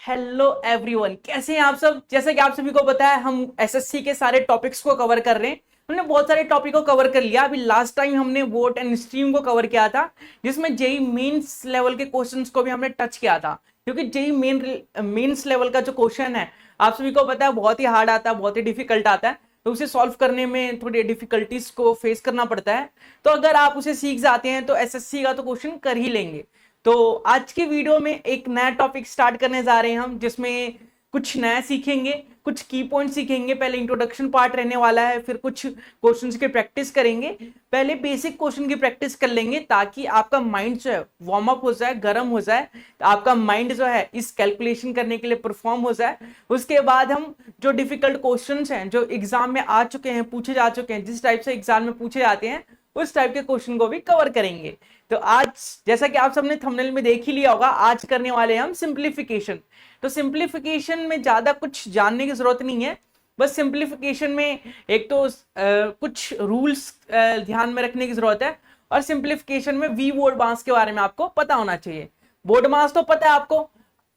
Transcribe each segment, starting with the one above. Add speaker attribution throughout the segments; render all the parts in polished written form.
Speaker 1: Hello everyone, कैसे हैं आप सब। जैसे कि आप सभी को पता है, हम एसएससी के सारे टॉपिक्स को कवर कर रहे हैं। हमने बहुत सारे टॉपिक को कवर कर लिया। अभी लास्ट टाइम हमने वोट एंड स्ट्रीम को कवर किया था, जिसमें जेई मेंस लेवल के क्वेश्चंस को भी हमने टच किया था। क्योंकि जेई मेंस लेवल का जो क्वेश्चन है, आप सभी को पता है, बहुत ही हार्ड आता है, बहुत ही डिफिकल्ट आता है। तो उसे सॉल्व करने में थोड़ी डिफिकल्टीज को फेस करना पड़ता है। तो अगर आप उसे सीख जाते हैं तो एसएससी का तो क्वेश्चन कर ही लेंगे। तो आज की वीडियो में एक नया टॉपिक स्टार्ट करने जा रहे हैं हम, जिसमें कुछ नया सीखेंगे, कुछ की पॉइंट सीखेंगे। पहले इंट्रोडक्शन पार्ट रहने वाला है, फिर कुछ क्वेश्चंस की प्रैक्टिस करेंगे। पहले बेसिक क्वेश्चन की प्रैक्टिस कर लेंगे ताकि आपका माइंड जो है वार्म अप हो जाए, गर्म हो जाए, तो आपका माइंड जो है इस कैलकुलेशन करने के लिए परफॉर्म हो जाए। उसके बाद हम जो डिफिकल्ट क्वेश्चंस हैं, जो एग्जाम में आ चुके हैं, पूछे जा चुके हैं, जिस टाइप से एग्जाम में पूछे जाते हैं, उस टाइप के क्वेश्चन को भी कवर करेंगे। तो आज, जैसा कि आप सबने थंबनेल में देख ही लिया होगा, आज करने वाले हैं हम सिंप्लीफिकेशन। तो सिंप्लीफिकेशन में ज्यादा कुछ जानने की जरूरत नहीं है। बस सिंप्लीफिकेशन में एक तो कुछ रूल्स ध्यान में रखने की जरूरत है। और सिंप्लीफिकेशन में वी बोर्ड मास के बारे में आपको पता होना चाहिए। बोर्ड मास तो पता है आपको,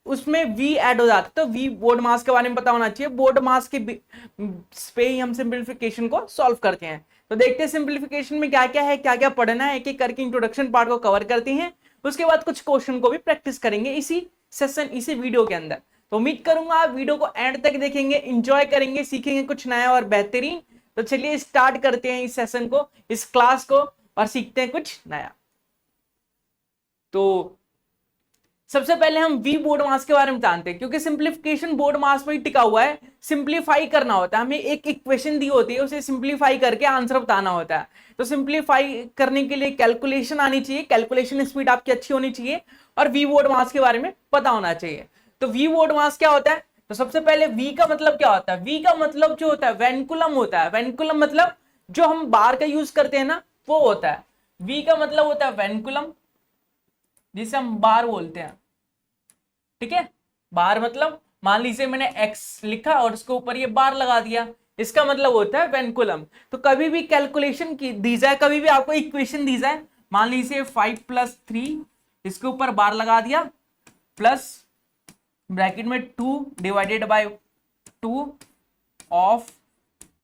Speaker 1: उसमें वी ऐड हो जाता है, तो वी बोर्ड मास के बारे में पता होना चाहिए। बोर्ड मास के पे ही हम सिंप्लीफिकेशन को सॉल्व करते हैं। तो देखते हैं सिंप्लीफिकेशन में क्या क्या है, क्या क्या पढ़ना है। एक एक करके इंट्रोडक्शन पार्ट को कवर करते हैं, उसके बाद कुछ क्वेश्चन को भी प्रैक्टिस करेंगे इसी सेशन, इसी वीडियो के अंदर। तो उम्मीद करूंगा आप वीडियो को एंड तक देखेंगे, इंजॉय करेंगे, सीखेंगे कुछ नया और बेहतरीन। तो चलिए स्टार्ट करते हैं इस सेशन को, इस क्लास को, और सीखते हैं कुछ नया। तो सबसे पहले हम वी बोर्ड मास के बारे में जानते हैं, क्योंकि सिंप्लीफिकेशन बोर्ड मास पर ही टिका हुआ है। सिंप्लीफाई करना होता है, हमें एक इक्वेशन दी होती है, उसे सिंप्लीफाई करके आंसर बताना होता है। तो सिंप्लीफाई करने के लिए कैलकुलेशन आनी चाहिए, कैलकुलेशन स्पीड आपकी अच्छी होनी चाहिए, और वी बोर्ड मास के बारे में पता होना चाहिए। तो वी बोर्ड मास क्या होता है? तो सबसे पहले वी का मतलब क्या होता है? वी का मतलब जो होता है वेनकुलम होता है। वेनकुलम मतलब जो हम बार का यूज करते हैं ना, वो होता है। वी का मतलब होता है वेनकुलम, जिसे हम बार बोलते हैं। ठीक है, बार मतलब मान लीजिए मैंने x लिखा और उसके ऊपर ये बार लगा दिया, इसका मतलब होता है वेनकुलम। तो कभी भी कैलकुलेशन की दी जाए, कभी भी आपको इक्वेशन दी जाए, मान लीजिए 5+3, इसके ऊपर बार लगा दिया, प्लस ब्रैकेट में 2 डिवाइडेड बाय 2 ऑफ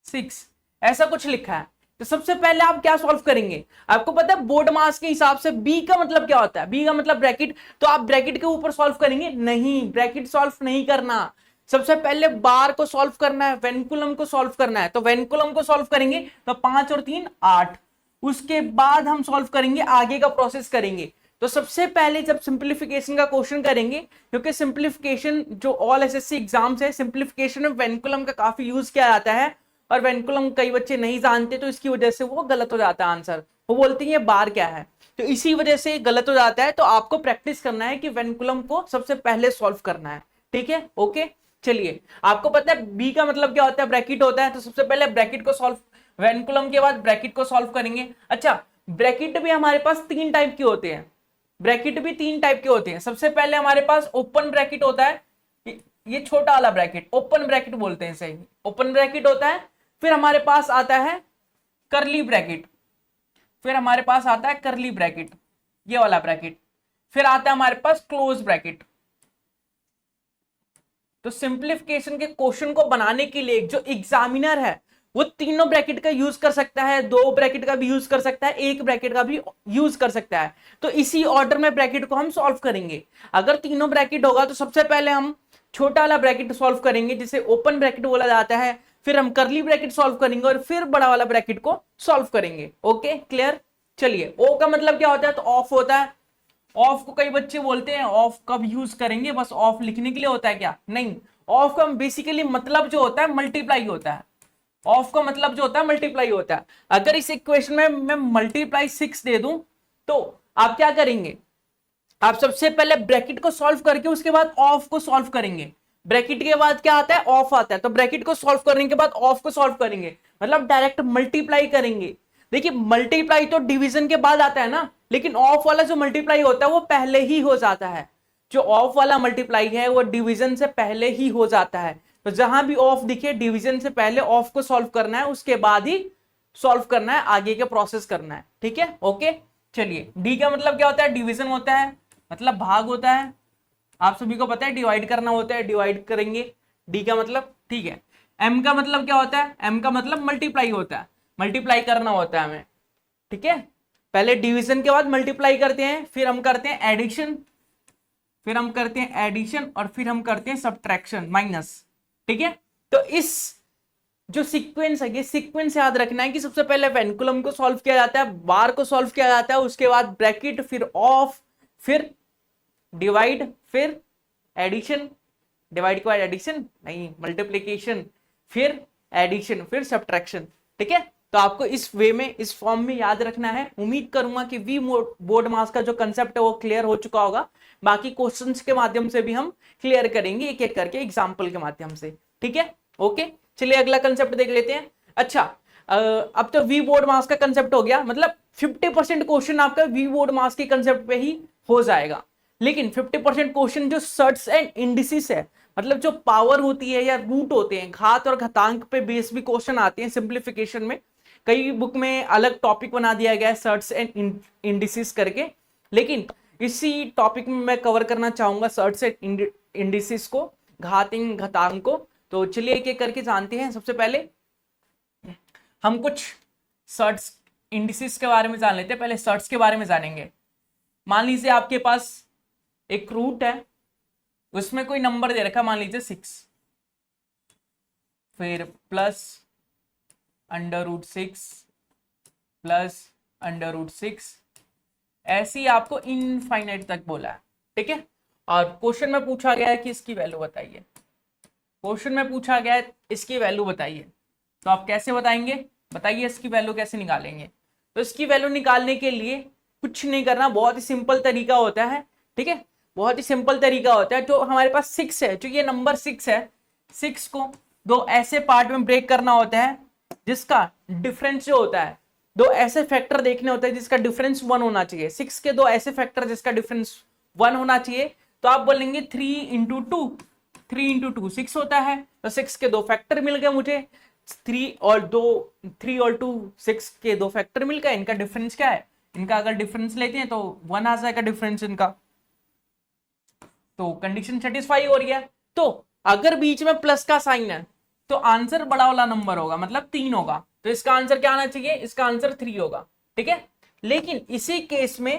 Speaker 1: 6, ऐसा कुछ लिखा है। तो सबसे पहले आप क्या सॉल्व करेंगे? आपको पता है बोर्ड मास के हिसाब से बी का मतलब क्या होता है? बी का मतलब ब्रैकेट। तो आप ब्रैकेट के ऊपर सॉल्व करेंगे? नहीं, ब्रैकेट सॉल्व नहीं करना। सबसे पहले बार को सॉल्व करना है, वेनकुलम को सॉल्व करना है। तो वेनकुलम को सॉल्व करेंगे तो 5 और 3 8। उसके बाद हम सॉल्व करेंगे, आगे का प्रोसेस करेंगे। तो सबसे पहले जब सिंप्लीफिकेशन का क्वेश्चन करेंगे, क्योंकि सिंप्लीफिकेशन जो ऑल एसएससी एग्जाम्स है, सिंप्लीफिकेशन में वेनकुलम का काफी यूज किया जाता है। और वेनकुलम कई बच्चे नहीं जानते, तो इसकी वजह से वो गलत हो जाता है आंसर। वो बोलते हैं ये बार क्या है, तो इसी वजह से गलत हो जाता है। तो आपको प्रैक्टिस करना है कि वेनकुलम को सबसे पहले सॉल्व करना है। ठीक है, ओके। चलिए, आपको पता है बी का मतलब क्या होता है? ब्रैकेट होता है। तो सबसे पहले ब्रैकेट को सॉल्व, वेनकुलम के बाद ब्रैकेट को सॉल्व करेंगे। अच्छा, ब्रैकेट भी हमारे पास 3 टाइप के होते हैं। ब्रैकेट भी 3 टाइप के होते हैं। सबसे पहले हमारे पास ओपन ब्रैकेट होता है, ये छोटा वाला ब्रैकेट, ओपन ब्रैकेट बोलते हैं इसे, ओपन ब्रैकेट होता है। फिर हमारे पास आता है करली ब्रैकेट, फिर हमारे पास आता है करली ब्रैकेट, ये वाला ब्रैकेट। फिर आता है हमारे पास क्लोज ब्रैकेट। तो सिंप्लीफिकेशन के क्वेश्चन को बनाने के लिए जो एग्जामिनर है, वो तीनों ब्रैकेट का यूज कर सकता है, 2 ब्रैकेट का भी यूज कर सकता है, 1 ब्रैकेट का भी यूज कर सकता है। तो इसी ऑर्डर में ब्रैकेट को हम सॉल्व करेंगे। अगर तीनों ब्रैकेट होगा तो सबसे पहले हम छोटा वाला ब्रैकेट सॉल्व करेंगे, जिसे ओपन ब्रैकेट बोला जाता है। फिर हम करली ब्रैकेट सॉल्व करेंगे, और फिर बड़ा वाला ब्रैकेट को सॉल्व करेंगे। Okay, clear. चलिए, ओ का मतलब क्या होता है? तो ऑफ होता है। ऑफ को कई बच्चे बोलते हैं ऑफ कब यूज करेंगे, बस ऑफ लिखने के लिए होता है क्या? नहीं, ऑफ का बेसिकली मतलब जो होता है मल्टीप्लाई होता है। ऑफ का मतलब जो होता है मल्टीप्लाई होता है। अगर इस इक्वेशन में मैं मल्टीप्लाई 6 दे दूं, तो आप क्या करेंगे? आप सबसे पहले ब्रैकेट को सॉल्व करके उसके बाद ऑफ को सॉल्व करेंगे। ब्रैकेट के बाद क्या आता है? ऑफ आता है। तो ब्रैकेट को सॉल्व करने के बाद ऑफ को सॉल्व करेंगे, मतलब डायरेक्ट मल्टीप्लाई करेंगे। देखिए, मल्टीप्लाई तो डिवीजन के बाद आता है ना, लेकिन ऑफ वाला जो मल्टीप्लाई होता है वो पहले ही हो जाता है। जो ऑफ वाला मल्टीप्लाई है वो डिवीजन से पहले ही हो जाता है। तो जहां भी ऑफ दिखे, डिवीजन से पहले ऑफ को सॉल्व करना है, उसके बाद ही सॉल्व करना है, आगे के प्रोसेस करना है। ठीक है, ओके। चलिए, डी का मतलब क्या होता है? डिवीजन होता है, मतलब भाग होता है। आप सभी को पता है डिवाइड करना होता है, डिवाइड करेंगे, डी का मतलब, ठीक है। एम का मतलब क्या होता है, एम का मतलब मल्टीप्लाई होता है, मल्टीप्लाई करना होता है हमें, ठीक है। पहले डिवीजन के बाद मल्टीप्लाई करते हैं, फिर हम करते हैं एडिशन, फिर हम करते हैं एडिशन, और फिर हम करते हैं सब्ट्रैक्शन, माइनस, ठीक है। तो इस जो सीक्वेंस है, ये सीक्वेंस याद रखना है कि सबसे पहले पेंडुलम को सॉल्व किया जाता है, बार को सॉल्व किया जाता है, उसके बाद ब्रैकेट, फिर ऑफ, फिर डिवाइड, फिर एडिशन, डिवाइड के बाद एडिशन नहीं, मल्टीप्लीकेशन, फिर एडिशन, फिर सब्ट्रैक्शन, ठीक है। तो आपको इस वे में, इस फॉर्म में याद रखना है। उम्मीद करूंगा कि वी बोर्ड मास का जो कंसेप्ट है वो क्लियर हो चुका होगा। बाकी क्वेश्चंस के माध्यम से भी हम क्लियर करेंगे एक एक करके, एग्जाम्पल के माध्यम से, ठीक है। ओके, चलिए अगला कंसेप्ट देख लेते हैं। अच्छा, अब तो वी बोर्ड मास का कंसेप्ट हो गया, मतलब 50% क्वेश्चन आपका वी बोर्ड मास के कंसेप्ट पे ही हो जाएगा। लेकिन 50% क्वेश्चन जो सर्ट्स एंड इंडिसेस है, मतलब जो पावर होती है या रूट होते हैं, घात और घातांक पे बेस भी क्वेश्चन आते हैं सिंप्लीफिकेशन में। कई बुक में अलग टॉपिक बना दिया गया है सर्ट्स एंड इंडिसेस करके, लेकिन इसी टॉपिक में मैं कवर करना चाहूंगा सर्ट्स एंड इंडिसेस को, घातांक को। तो चलिए एक एक करके जानते हैं। सबसे पहले हम कुछ सर्ट्स इंडिसेस के बारे में जान लेते हैं। पहले सर्ट्स के बारे में जानेंगे। मान लीजिए आपके पास एक रूट है, उसमें कोई नंबर दे रखा, मान लीजिए 6, फिर प्लस √6 प्लस √6, ऐसे ही आपको इनफाइनाइट तक बोला है, ठीक है। और क्वेश्चन में पूछा गया है कि इसकी वैल्यू बताइए, क्वेश्चन में पूछा गया है इसकी वैल्यू बताइए। तो आप कैसे बताएंगे, बताइए इसकी वैल्यू कैसे निकालेंगे। तो इसकी वैल्यू निकालने के लिए कुछ नहीं करना, बहुत ही सिंपल तरीका होता है, ठीक है। बहुत ही सिंपल तरीका होता है। जो हमारे पास 6 है, जो ये नंबर 6 है, 6 को दो ऐसे पार्ट में ब्रेक करना होता है जिसका डिफरेंस जो होता है, दो ऐसे फैक्टर देखने होते हैं जिसका डिफरेंस 1 होना चाहिए। 6 के दो ऐसे फैक्टर जिसका डिफरेंस 1 होना चाहिए। तो आप बोलेंगे 3 × 2, 3 × 2 6 होता है। तो 6 के दो फैक्टर मिल गए मुझे, 3 और 2 6 के दो फैक्टर मिल गए। इनका डिफरेंस क्या है, इनका अगर डिफरेंस लेते हैं तो 1 आ जाएगा डिफरेंस इनका। तो कंडीशन सेटिस्फाई हो रही है। तो अगर बीच में प्लस का साइन है तो आंसर बड़ा वाला नंबर होगा, मतलब 3 होगा। तो इसका आंसर क्या आना चाहिए, इसका आंसर 3 होगा, ठीक है। लेकिन इसी केस में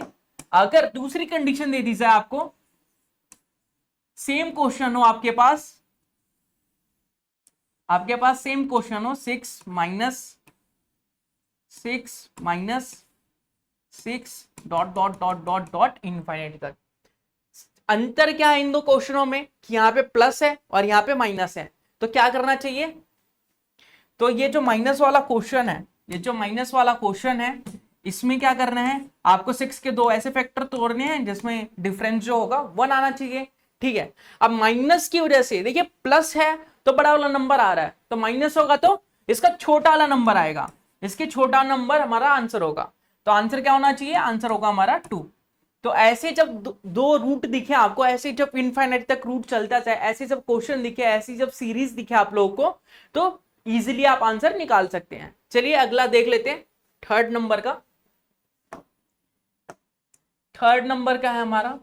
Speaker 1: अगर दूसरी कंडीशन दे दी जाए आपको, सेम क्वेश्चन हो आपके पास सेम क्वेश्चन हो 6 माइनस 6 डॉट इनफाइनाइट तक। अंतर क्या है इन दो क्वेश्चनों में कि यहाँ पे प्लस है और यहाँ पे माइनस है। तो क्या करना चाहिए, तो ये जो माइनस वाला क्वेश्चन है, ये जो माइनस वाला क्वेश्चन है, इसमें क्या करना है आपको, 6 के दो ऐसे फैक्टर तोड़ने हैं जिसमें डिफरेंस जो होगा 1 आना चाहिए, ठीक है। अब माइनस की वजह से देखिए, प्लस है तो बड़ा वाला नंबर आ रहा है, तो माइनस होगा तो इसका छोटा वाला नंबर आएगा, इसके छोटा नंबर हमारा आंसर होगा। तो आंसर क्या होना चाहिए, आंसर होगा हमारा 2। तो ऐसे जब दो रूट दिखे आपको, ऐसे जब इनफाइनाइट तक रूट चलता जाए, ऐसे जब क्वेश्चन दिखे, ऐसी जब सीरीज दिखे आप लोगों को, तो इजीली आप आंसर निकाल सकते हैं। चलिए अगला देख लेते हैं, थर्ड नंबर का। थर्ड नंबर का है हमारा,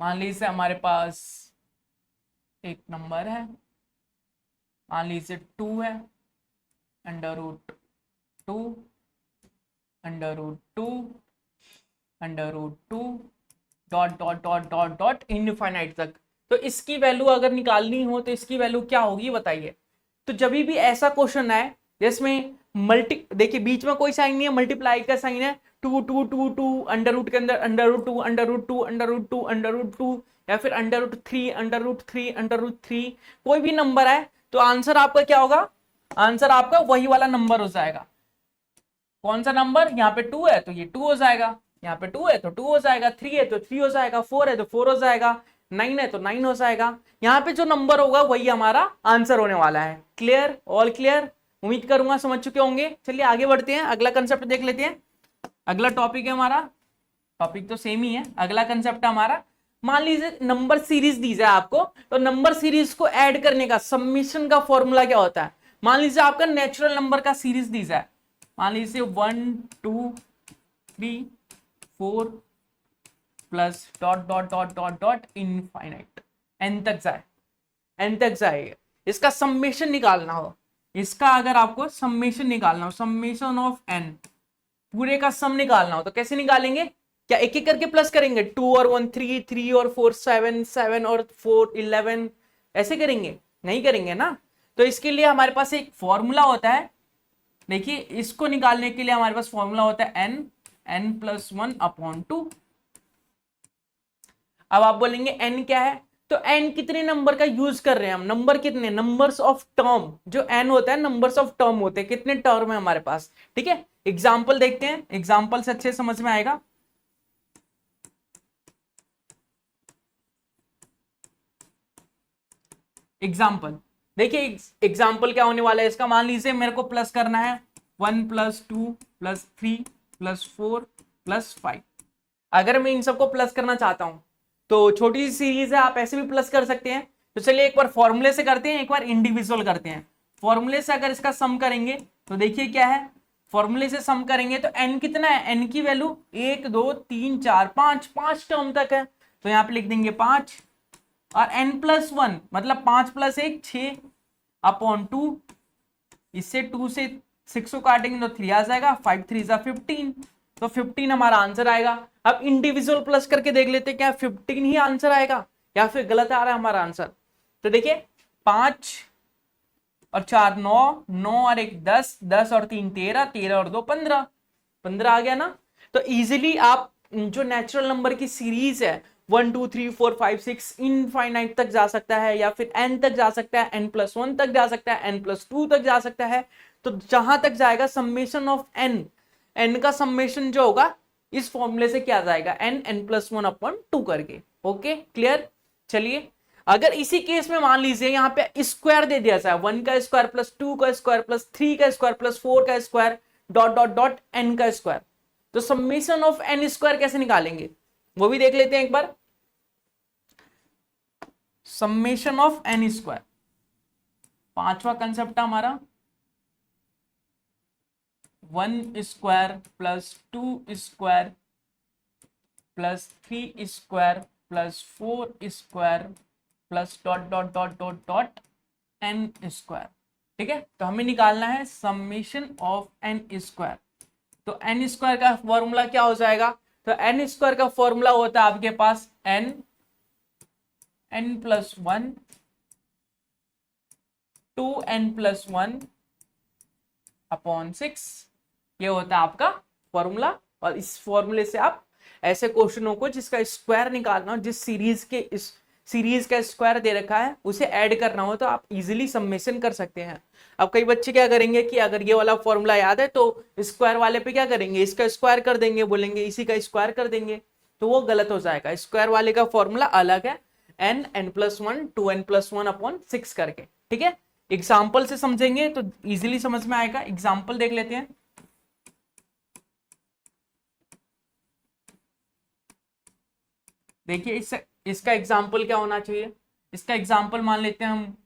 Speaker 1: मान लीजिए हमारे पास एक नंबर है, मान लीजिए 2 है, √2 √2 डॉट इनफाइनाइट तक। तो इसकी वैल्यू अगर निकालनी हो तो इसकी वैल्यू क्या होगी बताइए। तो जब भी ऐसा क्वेश्चन आए जिसमें देखिए बीच में कोई साइन नहीं है, मल्टीप्लाई का साइन है, 2 2 2 2 अंडर रूट के अंदर √2 या फिर √3 कोई भी नंबर है तो आंसर आपका क्या होगा, आंसर आपका वही वाला नंबर हो जाएगा। कौन सा नंबर, यहाँ पे 2 है तो ये 2 हो जाएगा, यहाँ पे 2 है तो 2 हो जाएगा, 3 है तो 3 हो जाएगा, 4 है तो 4 हो जाएगा, 9 है तो 9 हो जाएगा। यहाँ पे जो नंबर होगा वही हमारा आंसर होने वाला है। क्लियर, ऑल क्लियर, उम्मीद करूंगा समझ चुके होंगे। चलिए आगे बढ़ते हैं, अगला कंसेप्ट देख लेते हैं। अगला टॉपिक है हमारा, टॉपिक तो सेम ही है, अगला कंसेप्ट है हमारा, मान लीजिए नंबर सीरीज दी जाए आपको, तो नंबर सीरीज को ऐड करने का समेशन का फॉर्मूला क्या होता है। मान लीजिए आपका नेचुरल नंबर का सीरीज दी जाए, मान लीजिए 1 2 3 4 plus dot dot dot dot dot infinite, n तक जाए, एन तक जाए। इसका सम्मेशन निकालना हो, इसका अगर आपको सम्मेशन निकालना हो, सम्मेशन ऑफ एन, पूरे का सम निकालना हो तो कैसे निकालेंगे? क्या एक एक करके प्लस करेंगे? 2 और 1 3, 3 और 4 7, 7 और 4 11, ऐसे करेंगे? नहीं करेंगे ना। तो इसके लिए हमारे पास एक फॉर्मूला होता है, देखिए इसको निकालने के लिए हमारे पास फॉर्मूला होता है n प्लस 1 अपॉन 2। अब आप बोलेंगे n क्या है, तो n कितने नंबर का यूज कर रहे हैं हम, नंबर कितने, नंबर्स ऑफ टर्म, जो n होता है नंबर्स ऑफ टर्म होते हैं, कितने टर्म है हमारे पास। ठीक है, एग्जाम्पल देखते हैं, एग्जाम्पल से अच्छे समझ में आएगा। एग्जाम्पल देखिए, एग्जाम्पल क्या होने वाला है इसका, मान लीजिए मेरे को प्लस करना है 1 प्लस 2 प्लस 3 प्लस 4 प्लस 5। अगर मैं इन सबको प्लस करना चाहता हूं तो छोटी सी सीरीज है, आप ऐसे भी प्लस कर सकते हैं। तो चलिए एक बार फॉर्मूले से करते हैं, एक बार इंडिविजुअल करते हैं। फॉर्मूले से अगर इसका सम करेंगे तो देखिए क्या है, फॉर्मूले से सम करेंगे तो n कितना है, n की वैल्यू 1 2 3 4 5, 5 टर्म तक है, तो यहाँ पे लिख देंगे 5, और n प्लस 1 मतलब 5 प्लस 1 6 अपॉन 2, इससे 2 से 6 को काटेंगे तो 3 आ जाएगा, 5 3 जा 15, तो 15 हमारा आंसर आएगा। अब इंडिविजुअल प्लस करके देख लेते हैं क्या 15 ही आंसर आएगा या फिर गलत आ रहा है हमारा आंसर। तो देखिए 5 और 4 9, 9 और 1 10, 10 और 3 13, 13 और 2 15, 15 आ गया ना। तो इजीली आप जो नेचुरल नंबर की सीरीज है 1 2 3 4 5 6 इनफाइनाइट तक जा सकता है, या फिर n तक जा सकता है, n प्लस 1 तक जा सकता है, n प्लस 2 तक जा सकता है। तो जहां तक जाएगा समेशन ऑफ n, n का समेशन जो होगा इस फॉर्मूले से क्या जाएगा, n प्लस 1 अपॉन 2 करके। Okay clear. चलिए अगर इसी केस में मान लीजिए यहाँ पे स्क्वायर दे दिया जाए, 1 का स्क्वायर प्लस 2 का स्क्वायर प्लस 3 का स्क्वायर प्लस 4 का square dot dot dot n का स्क्वायर, तो समेशन ऑफ n स्क्वायर कैसे निकालेंगे वो भी देख लेते हैं एक बार। समेशन ऑफ n स्क्वायर, पांचवा कंसेप्ट हमारा 1 square plus 2 square plus 3 square plus 4 square plus dot dot dot dot dot n square. ठीक है, तो हमें निकालना है समेशन ऑफ n स्क्वायर। तो n स्क्वायर का फॉर्मूला क्या हो जाएगा, तो n स्क्वायर का फॉर्मूला होता है आपके पास n plus 1 2n plus 1 upon 6, ये होता है आपका फॉर्मूला। और इस फॉर्मूले से आप ऐसे क्वेश्चनों को जिसका स्क्वायर निकालना हो, जिस सीरीज के इस सीरीज का स्क्वायर दे रखा है उसे ऐड करना हो, तो आप इजीली समेशन कर सकते हैं। अब कई बच्चे क्या करेंगे कि अगर ये वाला फॉर्मूला याद है तो स्क्वायर वाले पे क्या करेंगे, इसका स्क्वायर कर देंगे, बोलेंगे इसी का स्क्वायर कर देंगे, तो वो गलत हो जाएगा। स्क्वायर वाले का फॉर्मूला अलग है, n plus 1 2n plus 1 upon 6 करके। ठीक है, एग्जाम्पल से समझेंगे तो इजीली समझ में आएगा। एग्जाम्पल देख लेते हैं। देखिए इसका एग्जाम्पल क्या होना चाहिए, इसका एग्जाम्पल मान लेते हैं हम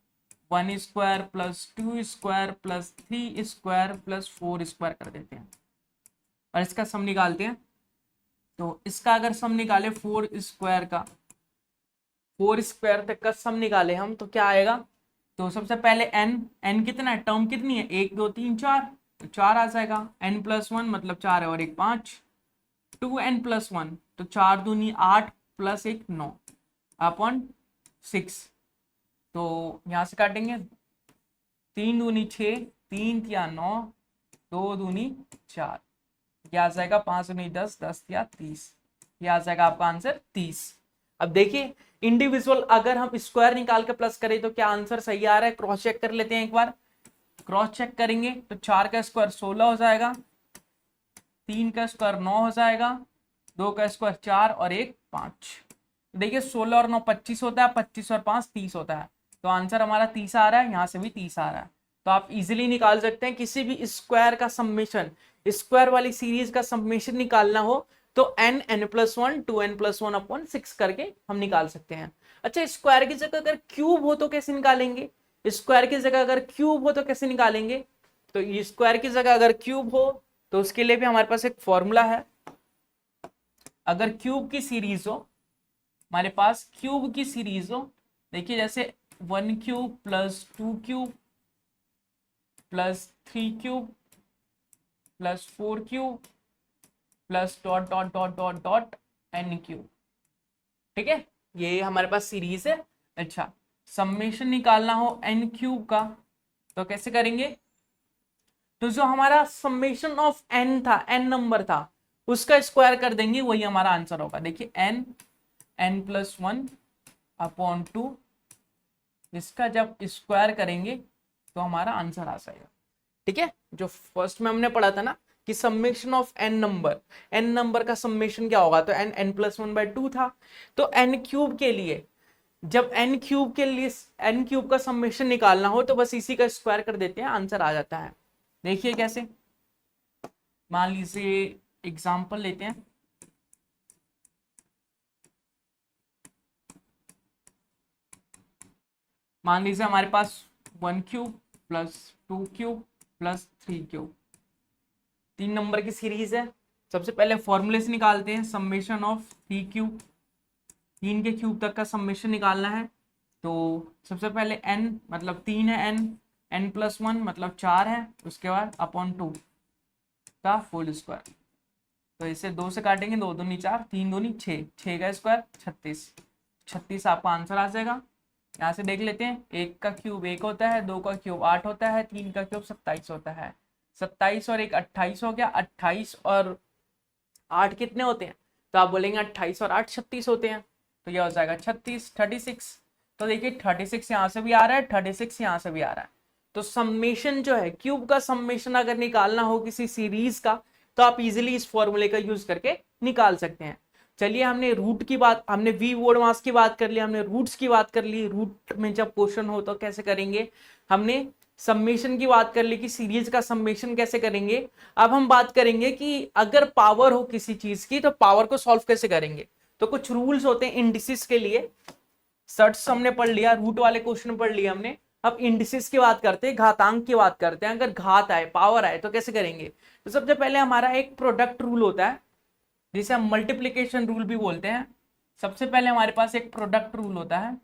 Speaker 1: 1 square plus 2 square plus 3 square plus 4 square कर देते हैं और इसका सम निकालते हैं। तो इसका अगर सम निकाले 4 स्क्वायर का, 4 स्क्वायर तक का सम निकाले हम तो क्या आएगा, तो सबसे पहले n कितना है, टर्म कितनी है 1 2 3 4, तो 4 आ जाएगा। n प्लस 1 मतलब 4 है और 1 5, 2n प्लस 1 तो 4 दूनी 8 प्लस 1 9 अपॉन 6, तो यहाँ से काटेंगे 3 दूनी 6, 3 या 9, 2 दूनी 4, क्या आ जाएगा 5 दूनी 10, 10 या 30, ये आ जाएगा आपका आंसर 30। अब देखिए इंडिविजुअल अगर हम स्क्वायर निकाल के प्लस करें तो क्या आंसर सही आ रहा है, क्रॉस चेक कर लेते हैं एक बार। क्रॉस चेक करेंगे तो 4 का स्क्वायर 16 हो जाएगा, 3 का स्क्वायर 9 हो जाएगा, 2 का स्क्वायर 4 और 1 5। देखिए 16 और 9 25 होता है, 25 और 5 30 होता है, तो आंसर हमारा 30 आ रहा है, यहाँ से भी 30 आ रहा है। तो आप इजीली निकाल सकते हैं किसी भी स्क्वायर का समेशन, स्क्वायर वाली सीरीज का समेशन निकालना हो तो n plus 1 2n plus 1 upon 6 करके हम निकाल सकते हैं। अच्छा स्क्वायर की जगह अगर क्यूब हो तो कैसे निकालेंगे, स्क्वायर की जगह अगर क्यूब हो तो कैसे निकालेंगे, तो स्क्वायर की जगह अगर क्यूब हो तो उसके लिए भी हमारे पास एक फॉर्मूला है, अगर क्यूब की सीरीज हो, हमारे पास क्यूब की सीरीज हो, देखिए जैसे 1 cube plus 2 cube plus 3 cube plus 4 cube plus dot dot dot dot dot n cube. ठीक है, ये हमारे पास सीरीज है। अच्छा, समेशन निकालना हो एन क्यूब का तो कैसे करेंगे? तो जो हमारा समेशन ऑफ एन था, एन नंबर था, उसका स्क्वायर कर देंगे, वही हमारा आंसर होगा। देखिए एन, एन प्लस 1 अपॉन 2, इसका जब स्क्वायर करेंगे तो हमारा आंसर आ जाएगा। ठीक है, जो फर्स्ट में हमने पढ़ा था ना कि समेशन ऑफ एन नंबर का समेशन क्या होगा, तो एन, एन प्लस 1/2 था। तो एन क्यूब के लिए, जब एन क्यूब के लिए एन क्यूब का समेशन निकालना हो तो बस इसी का स्क्वायर कर देते हैं, आंसर आ जाता है। देखिए कैसे, मान लीजिए एग्जांपल लेते हैं। मान लीजिए हमारे पास 1 cube plus 2 cube plus 3 cube, 3 number की सीरीज है। सबसे पहले फॉर्मूले से निकालते हैं, समेशन ऑफ 3 क्यूब, 3 के क्यूब तक का समेशन निकालना है। तो सबसे पहले n मतलब 3 है, n प्लस 1 मतलब 4 है, उसके बाद अपॉन 2 का होल स्क्वायर। तो इसे 2 से काटेंगे, 2 दूनी 4, 3 दूनी 6, 6 का स्क्वायर 36, 36 आपका आंसर आ जाएगा। यहाँ से देख लेते हैं, 1 का क्यूब 1 होता है, 2 का क्यूब 8 होता है, 3 का क्यूब 27 होता है। 27 और 1 28 हो गया, 28 और 8 कितने होते हैं? तो आप बोलेंगे 28 और 8 36 होते हैं, तो यह हो जाएगा 36, 36। तो देखिए 36 यहाँ से भी आ रहा है, 36 यहाँ से भी आ रहा है। तो समेशन जो है, क्यूब का समेशन अगर निकालना हो किसी सीरीज का, तो आप इजीली इस फॉर्मूले का यूज करके निकाल सकते हैं। चलिए, हमने रूट की बात, हमने वी बोर्ड मास की बात कर ली, हमने रूट्स की बात कर ली, रूट में जब क्वेश्चन हो तो कैसे करेंगे, हमने समेशन की बात कर ली कि सीरीज का समेशन कैसे करेंगे। अब हम बात करेंगे कि अगर पावर हो किसी चीज की तो पावर को सॉल्व कैसे करेंगे। तो कुछ रूल्स होते हैं इंडिसेस के लिए। सर्ट्स हमने पढ़ लिया, रूट वाले क्वेश्चन पढ़ लिया हमने। अब इंडिसेस की बात करते हैं, घातांक की बात करते हैं। अगर घात आए, पावर आए तो कैसे करेंगे? तो सबसे पहले हमारा एक प्रोडक्ट रूल होता है, जिसे हम मल्टीप्लीकेशन रूल भी बोलते हैं। सबसे पहले हमारे पास एक प्रोडक्ट रूल होता है।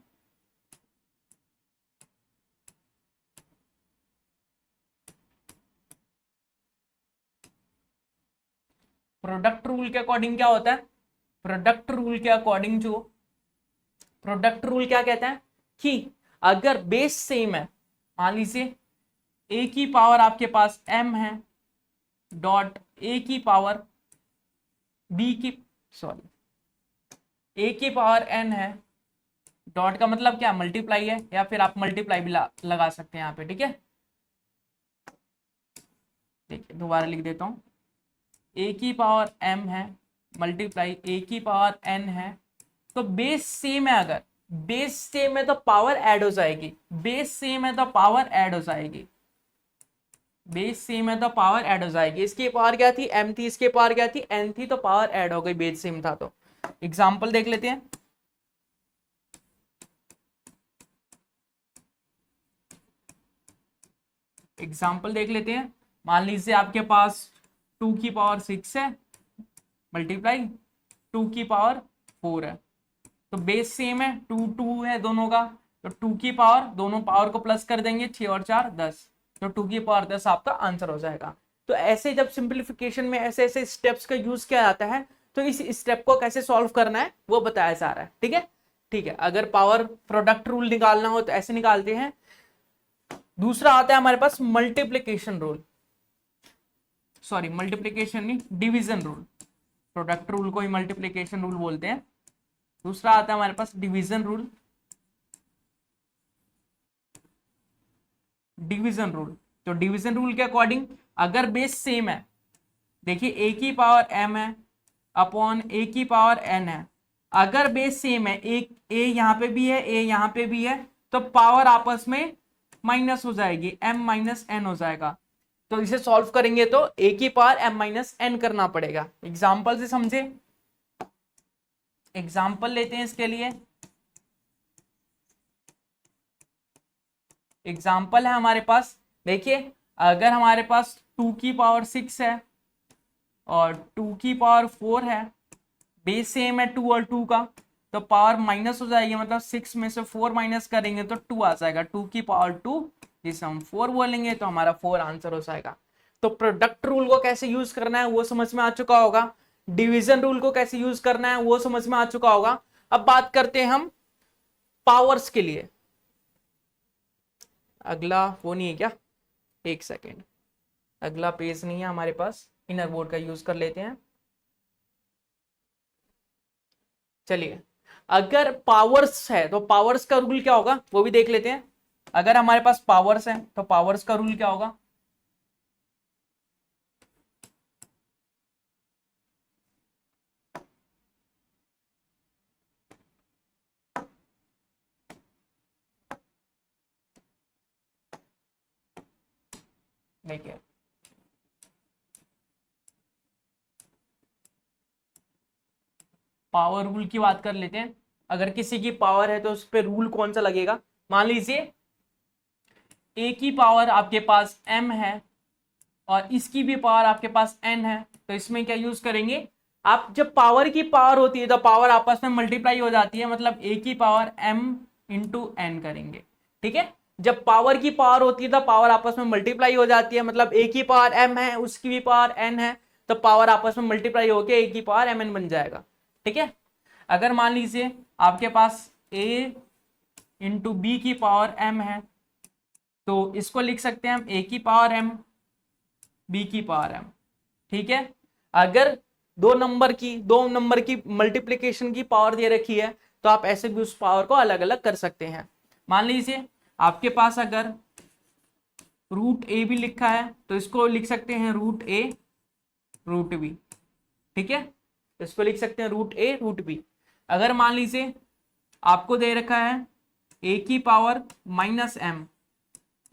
Speaker 1: प्रोडक्ट रूल के अकॉर्डिंग क्या होता है? प्रोडक्ट रूल के अकॉर्डिंग जो प्रोडक्ट रूल क्या कहता है कि अगर बेस सेम है, मान लीजिए ए की पावर आपके पास m है, डॉट ए की पावर बी की, सॉरी, ए की पावर n है, डॉट का मतलब क्या, मल्टीप्लाई है, या फिर आप मल्टीप्लाई भी लगा सकते हैं यहाँ पे। ठीक है, देखिए दोबारा लिख देता हूँ, ए की पावर m है मल्टीप्लाई ए की पावर n है। तो बेस सेम है, अगर बेस सेम है तो पावर ऐड हो जाएगी, बेस सेम है तो पावर ऐड हो जाएगी, बेस सेम है तो पावर ऐड हो जाएगी। इसकी पावर क्या थी, m थी, इसकी पावर क्या थी, n थी, तो पावर ऐड हो गई, बेस सेम था। तो एग्जांपल देख लेते हैं। एग्जाम्पल देख लेते हैं। मान लीजिए आपके पास 2 की पावर 6 है मल्टीप्लाई 2 की पावर 4 है। तो बेस सेम है, 2 2 है दोनों का, तो 2 की पावर, दोनों पावर को प्लस कर देंगे, 6 और 4 10, तो 2 की पावर 10 आपका आंसर हो जाएगा। तो ऐसे जब सिंप्लीफिकेशन में ऐसे ऐसे स्टेप्स का यूज किया जाता है, तो इस स्टेप को कैसे सॉल्व करना है वो बताया जा रहा है। ठीक है, ठीक है। अगर पावर प्रोडक्ट रूल निकालना हो तो ऐसे निकालते हैं। दूसरा आता है हमारे पास मल्टीप्लीकेशन रूल, सॉरी मल्टीप्लीकेशन नहीं, डिवीजन रूल। प्रोडक्ट रूल को ही मल्टीप्लीकेशन रूल बोलते हैं। दूसरा आता है हमारे पास डिवीजन रूल, डिवीजन रूल। तो डिवीजन रूल के अकॉर्डिंग अगर बेस सेम है, देखिए ए की पावर m है अपॉन ए की पावर n है, अगर बेस सेम है, एक ए यहाँ पे भी है, ए यहाँ पे भी है, तो पावर आपस में माइनस हो जाएगी, m माइनस n हो जाएगा। तो इसे सॉल्व करेंगे तो a की पावर m माइनस n करना पड़ेगा। एग्जाम्पल से समझे, एग्जाम्पल लेते हैं इसके लिए। एग्जाम्पल है हमारे पास, देखिए अगर हमारे पास 2 की पावर 6 है और 2 की पावर 4 है, बेस सेम है 2 और 2 का, तो पावर माइनस हो जाएगी, मतलब 6 में से 4 माइनस करेंगे तो 2 आ जाएगा, 2 की पावर 2, जिसे हम 4 बोलेंगे, तो हमारा 4 आंसर हो जाएगा। तो प्रोडक्ट रूल को कैसे यूज करना है वो समझ में आ चुका होगा, डिवीजन रूल को कैसे यूज करना है वो समझ में आ चुका होगा। अब बात करते हैं हम पावर्स के लिए। अगला वो नहीं है क्या, एक सेकेंड, अगला पेज नहीं है हमारे पास, इनर बोर्ड का यूज कर लेते हैं। चलिए, अगर पावर्स है तो पावर्स का रूल क्या होगा वो भी देख लेते हैं। अगर हमारे पास पावर्स है तो पावर्स का रूल क्या होगा, देखिए पावर रूल की बात कर लेते हैं। अगर किसी की पावर है तो उस पर रूल कौन सा लगेगा, मान लीजिए ए की पावर आपके पास m है और इसकी भी पावर आपके पास n है, तो इसमें क्या यूज करेंगे, आप जब पावर की पावर होती है तो पावर आपस में मल्टीप्लाई हो जाती है, मतलब a की पावर m इंटू n करेंगे, ठीक है। जब पावर की पावर होती है तो पावर आपस में मल्टीप्लाई हो जाती है, मतलब a की पावर m है उसकी भी पावर n है, तो पावर आपस में मल्टीप्लाई होकर a की पावर mn बन जाएगा, ठीक है। अगर मान लीजिए आपके पास a इंटू बी की पावर m है, तो इसको लिख सकते हैं हम a की पावर m बी की पावर m, ठीक है। अगर दो नंबर की मल्टीप्लिकेशन की पावर दे रखी है तो आप ऐसे भी उस पावर को अलग अलग कर सकते हैं। मान लीजिए आपके पास अगर रूट ए भी लिखा है तो इसको लिख सकते हैं रूट ए रूट बी, ठीक है, इसको लिख सकते हैं रूट ए रूट बी। अगर मान लीजिए आपको दे रखा है ए की पावर माइनस एम,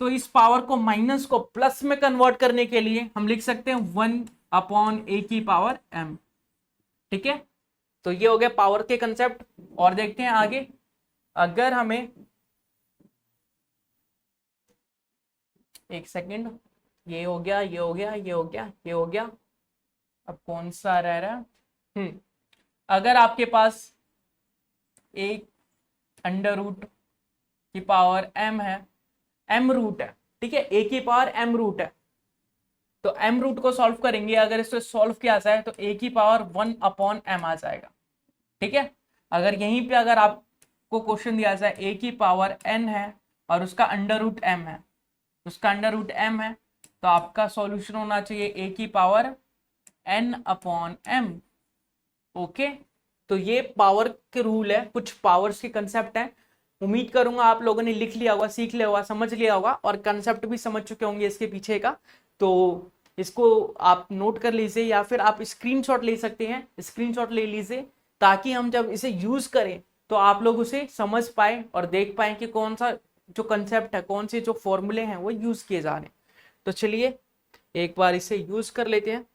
Speaker 1: तो इस पावर को माइनस को प्लस में कन्वर्ट करने के लिए हम लिख सकते हैं 1 अपॉन ए की पावर m, ठीक है। तो ये हो गया पावर के कंसेप्ट। और देखते हैं आगे, अगर हमें एक सेकेंड, ये हो गया, ये हो गया, ये हो गया, ये हो गया, अब कौन सा रह रहा है, अगर आपके पास एक अंडर रूट की पावर m है, m रूट है, ठीक है, a की पावर m रूट है, तो m रूट को सॉल्व करेंगे, अगर इसे सॉल्व किया जाए तो a की पावर 1 अपॉन m आ जाएगा, ठीक है। अगर यहीं पे अगर आपको क्वेश्चन दिया जाए a की पावर n है और उसका अंडर रूट m है, उसका अंडर रूट m है, तो आपका सॉल्यूशन होना चाहिए a की power n upon m, okay. तो ये पावर के रूल है, कुछ पावर्स के कंसेप्ट है। उम्मीद करूंगा आप लोगों ने लिख लिया होगा, सीख लिया होगा, समझ लिया होगा और कंसेप्ट भी समझ चुके होंगे इसके पीछे का। तो इसको आप नोट कर लीजिए या फिर आप स्क्रीनशॉट ले सकते हैं, स्क्रीनशॉट ले लीजिए, ताकि हम जब इसे यूज करें तो आप लोग उसे समझ पाए और देख पाए कि कौन सा जो कंसेप्ट है, कौन से जो फॉर्मूले हैं वो यूज किए जा रहे हैं। तो चलिए एक बार इसे यूज कर लेते हैं।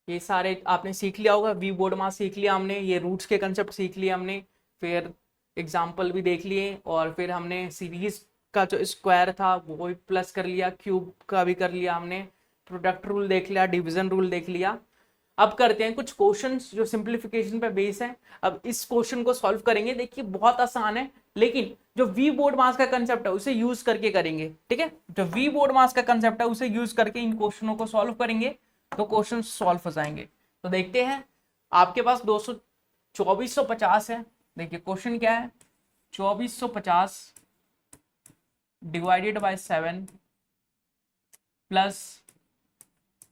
Speaker 1: ये सारे आपने सीख लिया होगा, वी बोर्ड मास सीख लिया हमने, ये रूट्स के कंसेप्ट सीख लिए हमने, फिर एग्जाम्पल भी देख लिए, और फिर हमने सीरीज का जो स्क्वायर था वो भी प्लस कर लिया, क्यूब का भी कर लिया हमने, प्रोडक्ट रूल देख लिया, डिवीजन रूल देख लिया। अब करते हैं कुछ क्वेश्चंस जो सिंप्लीफिकेशन पे बेस है। अब इस क्वेश्चन को सॉल्व करेंगे, देखिए बहुत आसान है, लेकिन जो वी बोर्ड मास का कंसेप्ट है उसे यूज करके करेंगे, ठीक है। जो वी बोर्ड मास का कंसेप्ट है उसे यूज करके इन क्वेश्चनों को सॉल्व करेंगे तो क्वेश्चन सॉल्व हो जाएंगे। तो देखते हैं, आपके पास 2450 है। देखिए क्वेश्चन क्या है, 2450 divided by 7 plus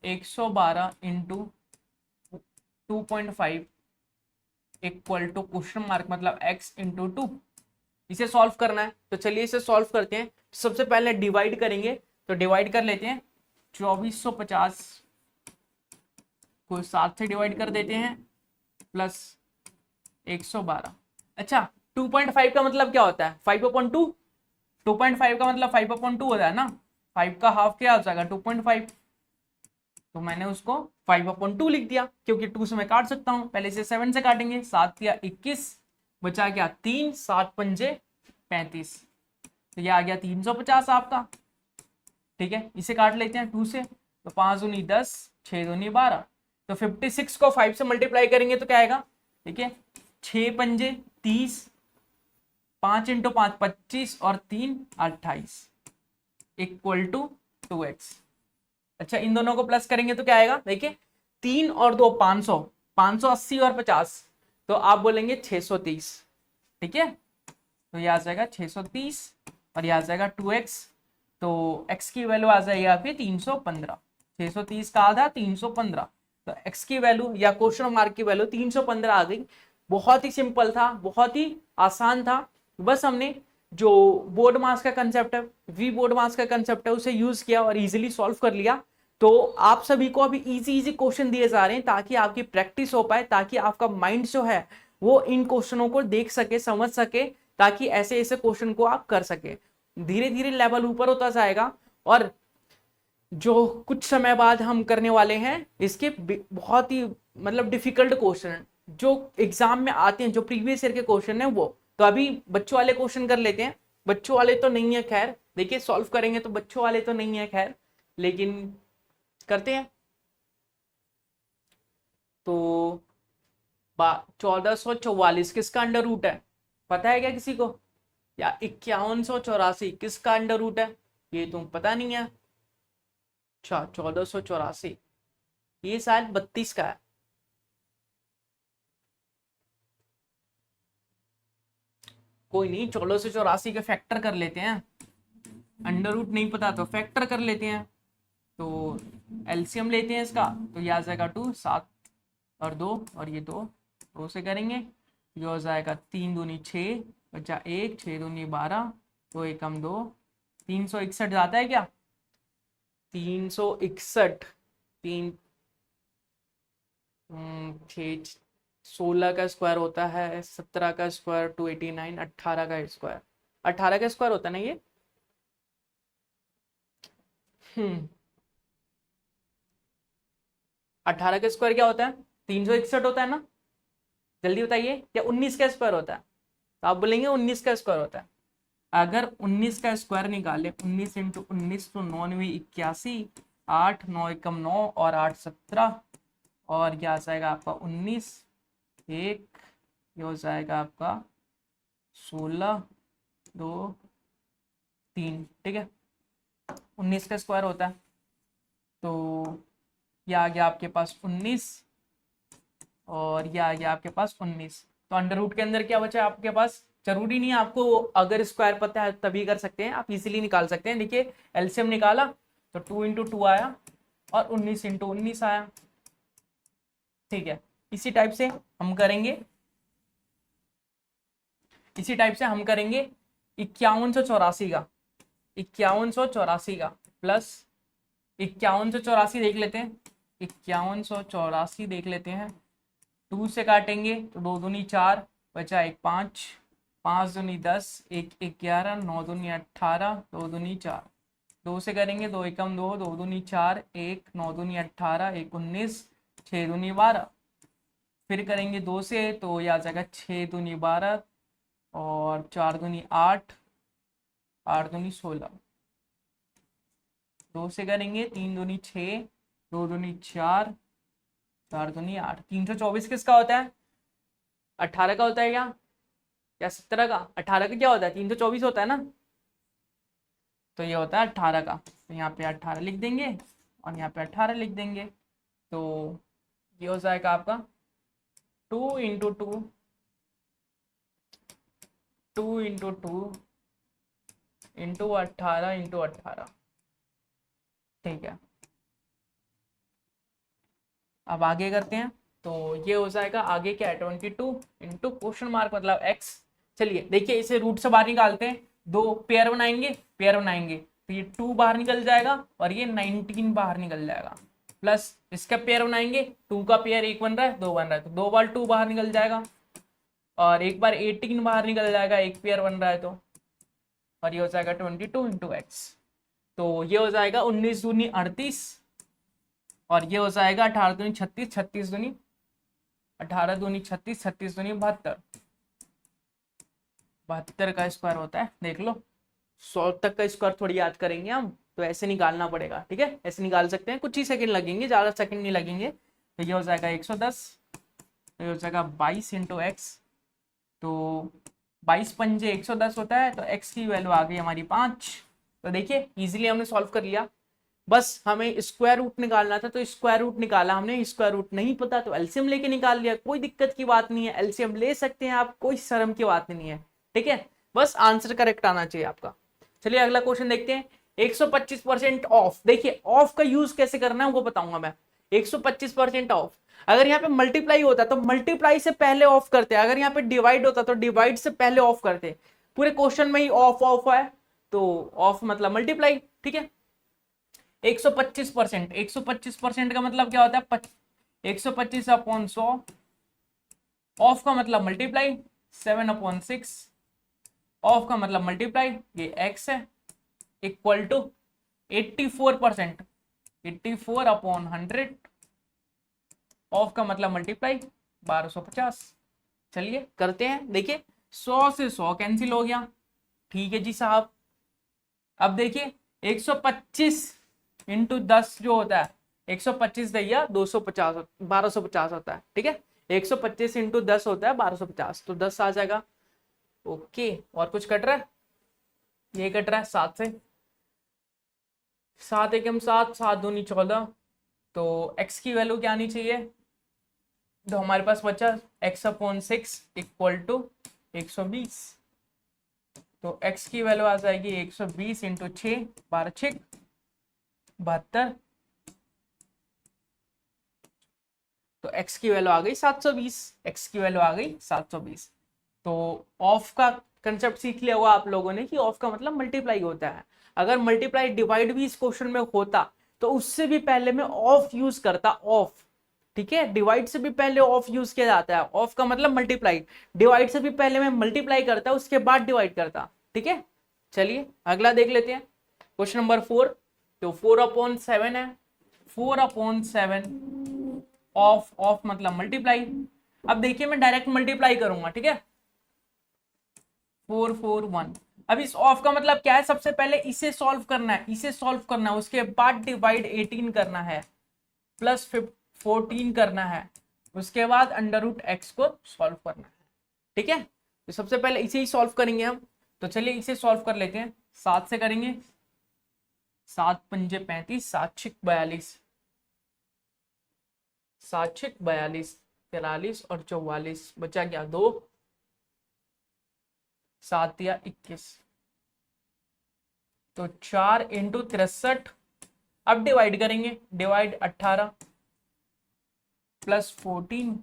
Speaker 1: 112 into 2.5 equal to question mark, मतलब x इंटू 2। इसे सॉल्व करना है, तो चलिए इसे सॉल्व करते हैं। सबसे पहले डिवाइड करेंगे, तो डिवाइड कर लेते हैं, 2450 को 7 से डिवाइड कर देते हैं प्लस 112। अच्छा, 2.5 का मतलब क्या होता है, 5/2। 2.5 का मतलब 5/2 होता है ना, 5 का हाफ क्या हो जाएगा 2.5, तो मैंने उसको 5/2 लिख दिया, क्योंकि 2 से मैं काट सकता हूं। पहले से 7 से काटेंगे, 7 या 21 बचा क्या 3, 7 पंजे 35, तो ये आ गया 350 आपका। ठीक है, इसे काट लेते हैं 2 से, तो 5 दूनी 10, 6 दूनी 12, तो 56 को 5 से मल्टीप्लाई करेंगे तो क्या आएगा, ठीक है, 6 पंजे 30, 5 इंटू 5 25 और 3 28 इक्वल टू 2x। अच्छा, इन दोनों को प्लस करेंगे तो क्या आएगा, देखिए 3 और 2 500, 580 और 50, तो आप बोलेंगे 630। ठीक है, तो ये आ जाएगा 630 और ये आ जाएगा 2x, तो x की वैल्यू आ जाएगी आपकी 315। 630 का आधा 315, तो x की वैल्यू या क्वेश्चन मार्क की वैल्यू 315 आ गई। बहुत ही सिंपल था, बहुत ही आसान था। बस हमने जो बोर्ड मास का कंसेप्ट है, वी बोर्ड मास का कंसेप्ट है, उसे यूज किया और इजीली सॉल्व कर लिया। तो आप सभी को अभी इजी इजी क्वेश्चन दिए जा रहे हैं ताकि आपकी प्रैक्टिस हो पाए, ताकि आपका माइंड जो है वो इन क्वेश्चनों को देख सके, समझ सके, ताकि ऐसे ऐसे क्वेश्चन को आप कर सके। धीरे धीरे लेवल ऊपर होता जाएगा और जो कुछ समय बाद हम करने वाले हैं इसके बहुत ही मतलब डिफिकल्ट क्वेश्चन जो एग्जाम में आते हैं, जो प्रीवियस ईयर के क्वेश्चन है वो। तो अभी बच्चों वाले क्वेश्चन कर लेते हैं। बच्चों वाले तो नहीं है खैर, देखिए सॉल्व करेंगे तो बच्चों वाले तो नहीं है खैर, लेकिन करते हैं। तो 1444 किसका अंडर रूट है, पता है क्या किसी को? या 5184 किसका अंडर रूट है, ये तुम पता नहीं है। अच्छा, 1484 ये शायद 32 का है। कोई नहीं, 1484 के फैक्टर कर लेते हैं। अंडर रूट नहीं पता तो फैक्टर कर लेते हैं। तो एलसीएम लेते हैं इसका, तो ये आ जाएगा 2, 7 और 2 और ये 2 से करेंगे, ये हो जाएगा 3 दूनी 6 बचा 1, 6 दूनी 12, 2 एकम 2, 361 जाता है क्या? 361, 3 6 16 का स्क्वायर होता है, 17 का स्क्वायर 289, 18 का स्क्वायर, 18 का स्क्वायर होता है ना ये। 18 का स्क्वायर क्या होता है? 361 होता है ना, जल्दी बताइए। या 19 का स्क्वायर होता है? तो आप बोलेंगे 19 का स्क्वायर होता है। अगर 19 का स्क्वायर निकाले, 19 इंटू 19 तो 9 9 81, 8 9 एकम 9 और 8 17, और क्या आ जाएगा आपका 19, 1 ये हो जाएगा आपका 16, 2 3। ठीक है, 19 का स्क्वायर होता है। तो यह आ गया आपके पास 19 और यह आ गया आपके पास 19। तो अंडर रूट के अंदर क्या बचा है आपके पास? जरूरी नहीं है आपको, अगर स्क्वायर पता है तभी कर सकते हैं, आप इजीली निकाल सकते हैं। देखिए एलसीएम निकाला तो 2 इंटू 2 आया और 19 इंटू 19 आया। ठीक है, इसी टाइप से हम करेंगे, इसी टाइप से हम करेंगे 5184 का, 5184 का प्लस 5184 देख लेते हैं, 5184 देख लेते हैं। 2 से काटेंगे तो 2 दूनी 4 बचा 1 5, 5 दूनी 10, 1 11, 9 दूनी 18, 2 दूनी 4। 2 से करेंगे 2 एकम 2, 2 दूनी 4, 1 9 दूनी 18, 1 19, 6 दूनी 12। फिर करेंगे 2 से तो यह आ जाएगा 6 दूनी 12 और 4 दूनी 8, 8 दूनी 16। 2 से करेंगे 3 दूनी 6, 2 दूनी 4, 4 दूनी 8। 324 किसका होता है? 18 का होता है या 17 का? 18 का क्या होता है? 324 होता है ना, तो ये होता है 18 का। तो यहाँ पे 18 लिख देंगे और यहाँ पे 18 लिख देंगे। तो ये हो जाएगा आपका 2 इंटू 2, 2 इंटू 2 इंटू 18 इंटू 18। ठीक है, अब आगे करते हैं। तो ये हो जाएगा आगे क्या है 22 इंटू क्वेश्चन मार्क मतलब x। चलिए देखिए, इसे रूट से बाहर निकालते हैं, 2 पेयर बनाएंगे, पेयर बनाएंगे तो ये 2 बाहर निकल जाएगा और ये 19 बाहर निकल जाएगा। प्लस इसका पेयर बनाएंगे, 2 का पेयर 1 बन रहा है, 2 बन रहा है, तो 2 बार 2 बाहर निकल जाएगा और एक बार 18 बाहर निकल जाएगा, एक पेयर बन रहा है तो। और ये हो जाएगा 22 इंटू एक्स। तो ये हो जाएगा 19 दूनी 38 और ये हो जाएगा 18 दूनी 36, 36 दूनी 18 दूनी 36, 36 दूनी 72। 72 का स्क्वायर होता है, देख लो। 100 तक का स्क्वायर थोड़ी याद करेंगे हम, तो ऐसे निकालना पड़ेगा, ठीक है, ऐसे निकाल सकते हैं, कुछ ही सेकंड लगेंगे, ज़्यादा सेकंड नहीं लगेंगे। तो ये हो जाएगा 110, तो ये हो जाएगा 22 इंटू एक्स, तो 22 पंजे 110 होता है, तो एक्स की वैल्यू आ गई हमारी 5। तो देखिए इजीली हमने सॉल्व कर लिया, बस हमें स्क्वायर रूट निकालना था, तो स्क्वायर रूट निकाला हमने, स्क्वायर रूट नहीं पता तो एलसीएम लेके निकाल लिया, कोई दिक्कत की बात नहीं है, एलसीएम ले सकते हैं आप, कोई शर्म की बात नहीं है, ठीक है, बस आंसर करेक्ट आना चाहिए आपका। चलिए अगला क्वेश्चन देखते हैं। 125% ऑफ, देखिए ऑफ का यूज कैसे करना है वो बताऊंगा मैं। 125% ऑफ, अगर यहाँ पे मल्टीप्लाई होता तो मल्टीप्लाई से पहले ऑफ करते, अगर यहाँ पे डिवाइड होता तो डिवाइड से पहले ऑफ करते, पूरे क्वेश्चन में ही ऑफ ऑफ है, तो ऑफ मतलब मल्टीप्लाई, ठीक है। 125%, 125% का मतलब क्या होता है, 125 अपॉन 100, ऑफ का मतलब मल्टीप्लाई, 7/6, ऑफ का मतलब मल्टीप्लाई, ये एक्स है, इक्वल टू 84%, 84 अपॉन 100, ऑफ का मतलब मल्टीप्लाई 1250। चलिए करते हैं, देखिए 100 से 100 कैंसिल हो गया, ठीक है जी साहब। अब देखिए 125 इंटू 10 जो होता है, 125 दैया 250, 1250 होता है, ठीक है, 125 इंटू 10 होता है 1250, तो 10 आ जाएगा। ओके, और कुछ कट रहा है, ये कट रहा है 7 से, 7 एकम 7, 7 दूनी 14, तो x की वैल्यू क्या आनी चाहिए, तो हमारे पास बचा x/6 इक्वल टू 120, तो x की वैल्यू आ जाएगी 120 इंटू 6, 12 6 72, तो x की वैल्यू आ गई 720, x की वैल्यू आ गई 720। तो ऑफ का कंसेप्ट सीख लिया होगा आप लोगों ने कि ऑफ का मतलब मल्टीप्लाई होता है, अगर मल्टीप्लाई डिवाइड भी इस क्वेश्चन में होता तो उससे भी पहले मैं ऑफ यूज करता, ऑफ, ठीक है, डिवाइड से भी पहले ऑफ यूज किया जाता है, ऑफ का मतलब मल्टीप्लाई, डिवाइड से भी पहले मैं मल्टीप्लाई करता उसके बाद डिवाइड करता, ठीक है। चलिए अगला देख लेते हैं, क्वेश्चन नंबर 4, तो 4/7 है, 4/7 ऑफ, ऑफ मतलब मल्टीप्लाई। अब देखिए मैं डायरेक्ट मल्टीप्लाई करूंगा, ठीक है, 441। अब इस ऑफ का मतलब क्या है, सबसे पहले इसे सॉल्व करना है, इसे सॉल्व करना है, उसके बाद डिवाइड 18 करना है, प्लस 14 करना है, उसके बाद अंडर रूट एक्स को सॉल्व करना है, ठीक है। तो सबसे पहले इसे ही सॉल्व करेंगे हम, तो चलिए इसे सॉल्व कर लेते हैं, 7 से करेंगे, 7 पंजे 35, 7 6 42, 7 6 42, 43 और 44, बचा क्या 2, 7 या 21, तो 4 इंटू 63, अब डिवाइड करेंगे, divide 18 plus 14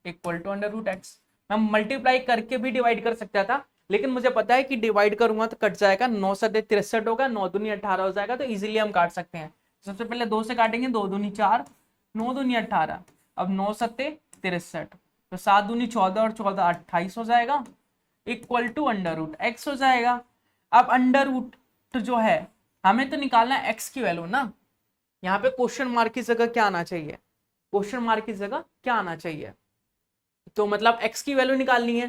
Speaker 1: equal to under root x. मैं मल्टीप्लाई करके भी डिवाइड कर सकता था, लेकिन मुझे पता है कि डिवाइड करूंगा तो कट जाएगा, 9 से 63 होगा, 9 दूनी 18 हो जाएगा, तो इजीली हम काट सकते हैं। सबसे पहले 2 से काटेंगे, 2 दूनी 4, 9 दूनी 18, अब 9 सत्ते 63, तो 7 दूनी 14 और 14 28 हो जाएगा, equal to under root x हो जाएगा। अब अंडर रूट जो है हमें तो निकालना है एक्स की वैल्यू ना, यहाँ पे क्वेश्चन मार्क की जगह क्या आना चाहिए, क्वेश्चन मार्क की जगह क्या आना चाहिए, तो मतलब x की वैल्यू निकालनी है,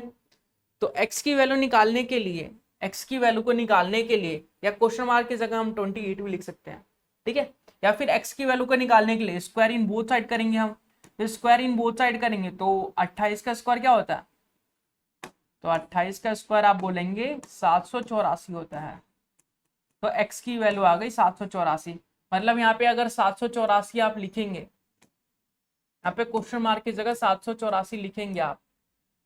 Speaker 1: तो x की वैल्यू निकालने के लिए, x की वैल्यू को निकालने के लिए, या क्वेश्चन मार्क की जगह हम 28 भी लिख सकते हैं, ठीक है, या फिर x की वैल्यू को निकालने के लिए स्क्वायर इन बोथ साइड करेंगे हम, तो स्क्वायर इन बोथ साइड करेंगे तो 28 का स्क्वायर क्या होता है, तो 28 का स्क्वायर आप बोलेंगे 784 होता है, तो x की वैल्यू आ गई 784, मतलब यहाँ पे अगर 784 आप लिखेंगे, यहाँ पे क्वेश्चन मार्क की जगह 784 लिखेंगे आप,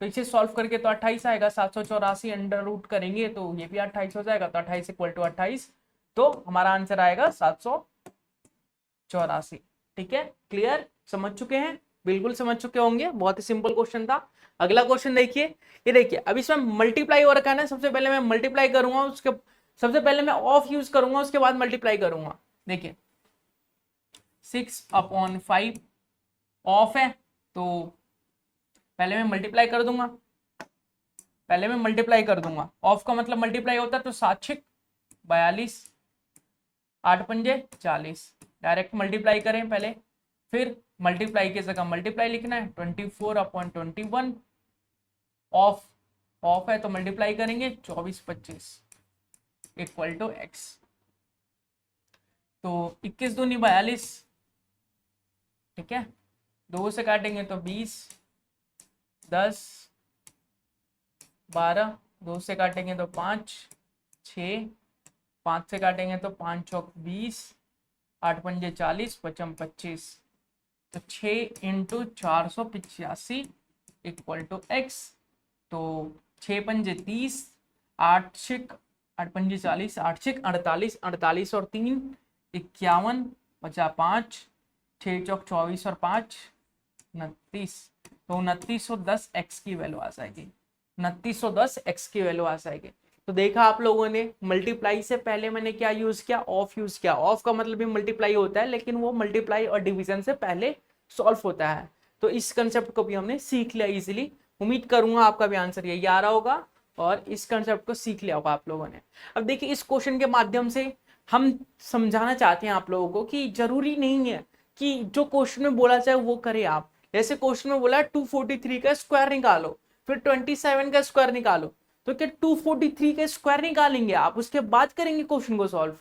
Speaker 1: तो इसे सॉल्व करके तो 28 आएगा, 784 अंडर रूट करेंगे तो ये भी 28 हो जाएगा, तो 28 इक्वल टू 28, तो हमारा आंसर आएगा 784, ठीक है। क्लियर, समझ चुके हैं, बिल्कुल समझ चुके होंगे, बहुत ही सिंपल क्वेश्चन था। अगला क्वेश्चन देखिए, ये देखिए अब इसमें मल्टीप्लाई हो रखा है ना, सबसे पहले मैं मल्टीप्लाई करूंगा, उसके सबसे पहले मैं ऑफ यूज करूंगा, उसके बाद मल्टीप्लाई करूंगा। देखिए 6/5 ऑफ है, तो पहले मैं मल्टीप्लाई कर दूंगा, पहले मैं मल्टीप्लाई कर दूंगा, ऑफ का मतलब मल्टीप्लाई होता है, तो 7 6 42, 8 पंजे 40, डायरेक्ट मल्टीप्लाई करें पहले, फिर मल्टीप्लाई की जगह मल्टीप्लाई लिखना है, 24/21, ऑफ, ऑफ है तो मल्टीप्लाई करेंगे 24 25 इक्वल टू एक्स, तो 21 दूनी 42, ठीक है, 2 से काटेंगे तो 20, 10, 12, 2 से काटेंगे तो 5, 6, 5 से काटेंगे तो 5 चौक 20, 8 पंजे 40, 5 25, तो 6 इंटू 485 इक्वल टू एक्स। तो 6 पंजे 30, 8 छिक 8 पंजे 40, 8 छिक 48, 48 और 3 51, 50 5, 6 चौक 24 और 5 29, तो 2910 एक्स की वैल्यू आ जाएगी। 2910 एक्स की वैल्यू आ जाएगी। तो देखा आप लोगों ने, मल्टीप्लाई से पहले मैंने क्या यूज किया, ऑफ यूज किया। ऑफ का मतलब भी मल्टीप्लाई होता है, लेकिन वो मल्टीप्लाई और डिवीजन से पहले सॉल्व होता है। तो इस कंसेप्ट को भी हमने सीख लिया इजीली। उम्मीद करूंगा आपका भी आंसर यही आ रहा होगा और इस कंसेप्ट को सीख लिया होगा आप लोगों ने। अब देखिए, इस क्वेश्चन के माध्यम से हम समझाना चाहते हैं आप लोगों को कि जरूरी नहीं है कि जो क्वेश्चन में बोला जाए वो करे आप। जैसे क्वेश्चन में बोला 243 का स्क्वायर निकालो, फिर 27 का स्क्वायर निकालो, तो क्या 243 का स्क्वायर निकालेंगे आप, उसके बाद करेंगे क्वेश्चन को सॉल्व।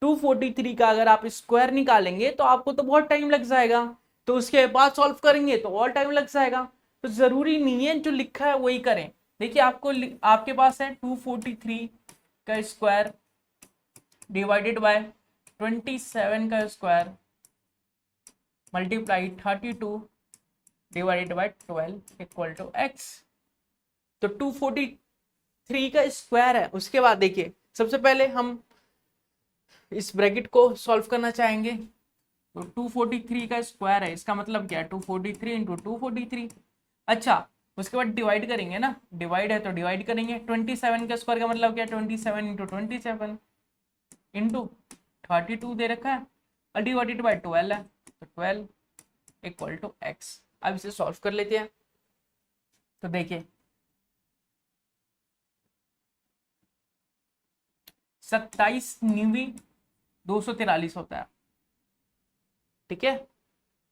Speaker 1: 243 का अगर आप स्क्वायर निकालेंगे तो आपको तो बहुत टाइम लग जाएगा, तो उसके बाद सॉल्व करेंगे तो और टाइम लग जाएगा। तो जरूरी नहीं है जो लिखा है वही करें। देखिए, आपके पास है 243 का स्क्वायर डिवाइडेड बाय 27 का square multiply 32 divided by 12 equal to x. तो 243 का स्क्वायर है। उसके बाद देखिए, सबसे पहले हम इस ब्रैकेट को सॉल्व करना चाहेंगे। तो 243 का स्क्वायर है, इसका मतलब क्या है, 243 इंटू 243। अच्छा, उसके बाद डिवाइड करेंगे ना, डिवाइड है तो डिवाइड करेंगे। 27 का स्क्वायर का मतलब क्या है, 27 इंटू 27 इंटू 32 दे रखा है और डिवाइडेड बाई 12 है, तो 12 इक्वल टू एक्स। अब इसे सॉल्व कर लेते हैं। तो देखिए, 27 न्यूवी 243 होता है, ठीक है।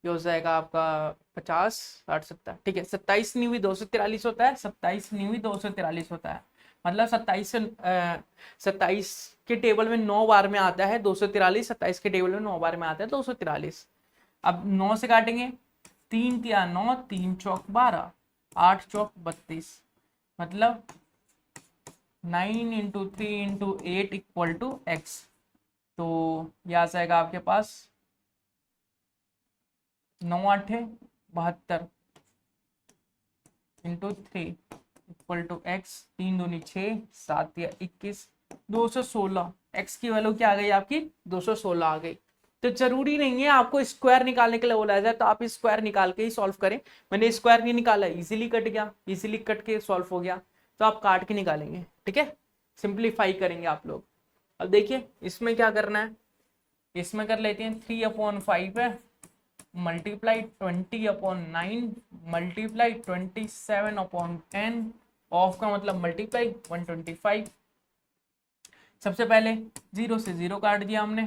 Speaker 1: ये हो जाएगा आपका 50 60 70, ठीक है। 27 न्यूवी 243 होता है, 27 न्यूवी 243 होता है। मतलब 27 के टेबल में 9 बार में आता है 243, 27 के टेबल में 9 बार में आता है 243। अब 9 से काटेंगे, 3 तिया 9, 3 चौक 12, 8 चौक 32, मतलब 9 into 3 into 8 equal to x. तो यह आ जाएगा आपके पास 9 8 72 इंटू 3 इक्वल टू एक्स। 3 दूनी 6, 7 या 21, 216। एक्स की वैल्यू क्या आ गई आपकी, 216 आ गई। तो जरूरी नहीं है आपको स्क्वायर निकालने के लिए बोला जाए तो आप स्क्वायर निकाल के ही सॉल्व करें। मैंने स्क्वायर नहीं निकाला, इजीली कट गया, इजीली कट के सॉल्व हो गया। तो आप काट के निकालेंगे, ठीक है, सिंप्लीफाई करेंगे आप लोग। अब देखिए, इसमें क्या करना है, इसमें कर लेते हैं 3/5 है मल्टीप्लाई 20/9 मल्टीप्लाई 27/10, ऑफ का मतलब मल्टीप्लाई 125। सबसे पहले 0 से 0 काट दिया हमने,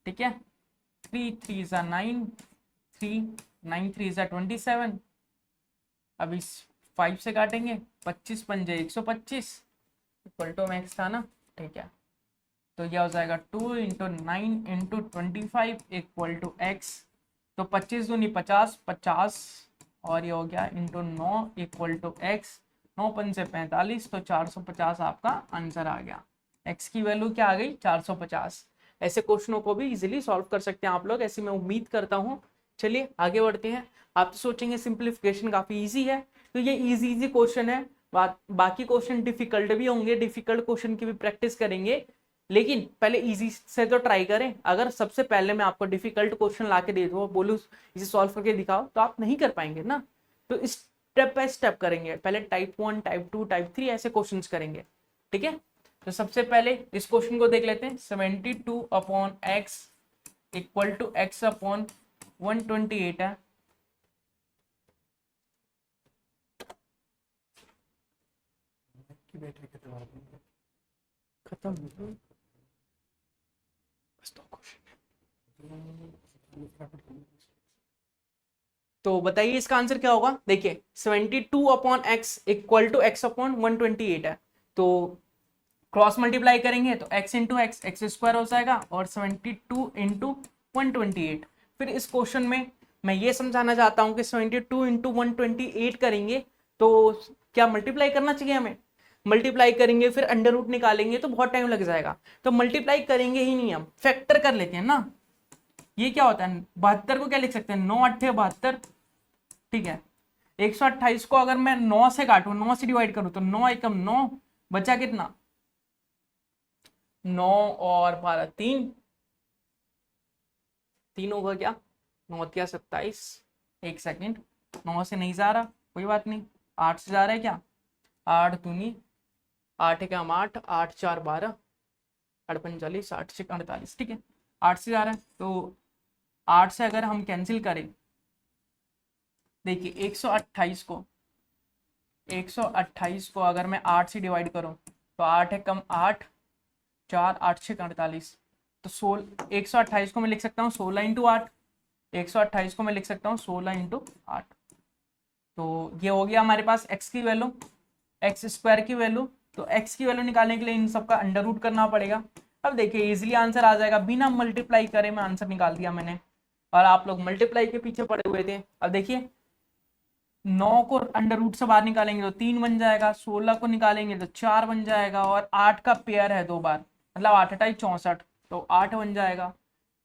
Speaker 1: ठीक है। 3 3 ज़ा 9, 3 9 3 ज़ा 27। अब इस 5 से काटेंगे, 25 पंजे 125 इक्वल टू मैक्स था ना, ठीक है। तो यह हो जाएगा 2 into 9 into 25 equal to x. तो 25 दूनी 50, 50 और ये हो गया इंटू 9 इक्वल टू एक्स। 9 पंजे 45, तो 450 आपका आंसर आ गया। एक्स की वैल्यू क्या आ गई, 450। ऐसे क्वेश्चनों को भी इजीली सॉल्व कर सकते हैं आप लोग, ऐसी मैं उम्मीद करता हूँ। चलिए आगे बढ़ते हैं। आप तो सोचेंगे सिंप्लीफिकेशन काफी इजी है, तो ये इजी क्वेश्चन है। बाकी क्वेश्चन डिफिकल्ट भी होंगे, डिफिकल्ट क्वेश्चन की भी प्रैक्टिस करेंगे, लेकिन पहले इजी से तो ट्राई करें। अगर सबसे पहले मैं आपको डिफिकल्ट क्वेश्चन ला के दे दूँ, बोलूँ इसे सॉल्व करके दिखाओ, तो आप नहीं कर पाएंगे ना। तो स्टेप बाय स्टेप करेंगे, पहले टाइप 1, टाइप 2, टाइप 3 ऐसे क्वेश्चंस करेंगे, ठीक है। तो सबसे पहले इस क्वेश्चन को देख लेते हैं। 72/x इक्वल टू x/128 है। खत्म तो बताइए इसका आंसर क्या होगा। देखिए 72/x इक्वल टू x/128 है। तो क्रॉस मल्टीप्लाई करेंगे तो x into x x square हो जाएगा और 72 इंटू 128। फिर इस क्वेश्चन में मैं ये समझाना चाहता हूँ कि 72 इंटू 128 करेंगे तो क्या मल्टीप्लाई करना चाहिए हमें, मल्टीप्लाई करेंगे फिर अंडर रूट निकालेंगे तो बहुत टाइम लग जाएगा, तो मल्टीप्लाई करेंगे ही नहीं, हम फैक्टर कर लेते हैं ना। ये क्या होता है, 72 को क्या लिख सकते हैं, 9 8 72, ठीक है। 128 को अगर मैं 9 से काटूं, 9 से डिवाइड करूं तो 9 एकम 9, बचा कितना 9 और 12 3, 3 होगा क्या, 9 क्या 27, एक सेकेंड 9 से नहीं जा रहा, कोई बात नहीं, 8 से जा रहा है क्या, 8 दूनी 8 एकम 8, 8 4 12, 8 45, 8 6 48, ठीक है 8 से जा रहा है। तो 8 से अगर हम कैंसिल करें, देखिए 128 को अगर मैं 8 से डिवाइड करूं तो 8 है कम 8, 4 8 6 48, तो 128 को मैं लिख सकता हूँ 16 इंटू 8, 128 को मैं लिख सकता हूँ 16 इंटू 8। तो ये हो गया हमारे पास x की वैल्यू, एक्स स्क्वायर की वैल्यू। तो x की वैल्यू निकालने के लिए इन सबका अंडर रूट करना पड़ेगा। अब देखिए इजीली आंसर आ जाएगा, बिना मल्टीप्लाई करे मैं आंसर निकाल दिया मैंने, और आप लोग मल्टीप्लाई के पीछे पड़े हुए थे। अब देखिए 9 को अंडर रूट से बाहर निकालेंगे तो 3 बन जाएगा, 16 को निकालेंगे तो 4 बन जाएगा, और 8 का पेयर है 2 बार, मतलब 8 8 64, तो 8 बन जाएगा।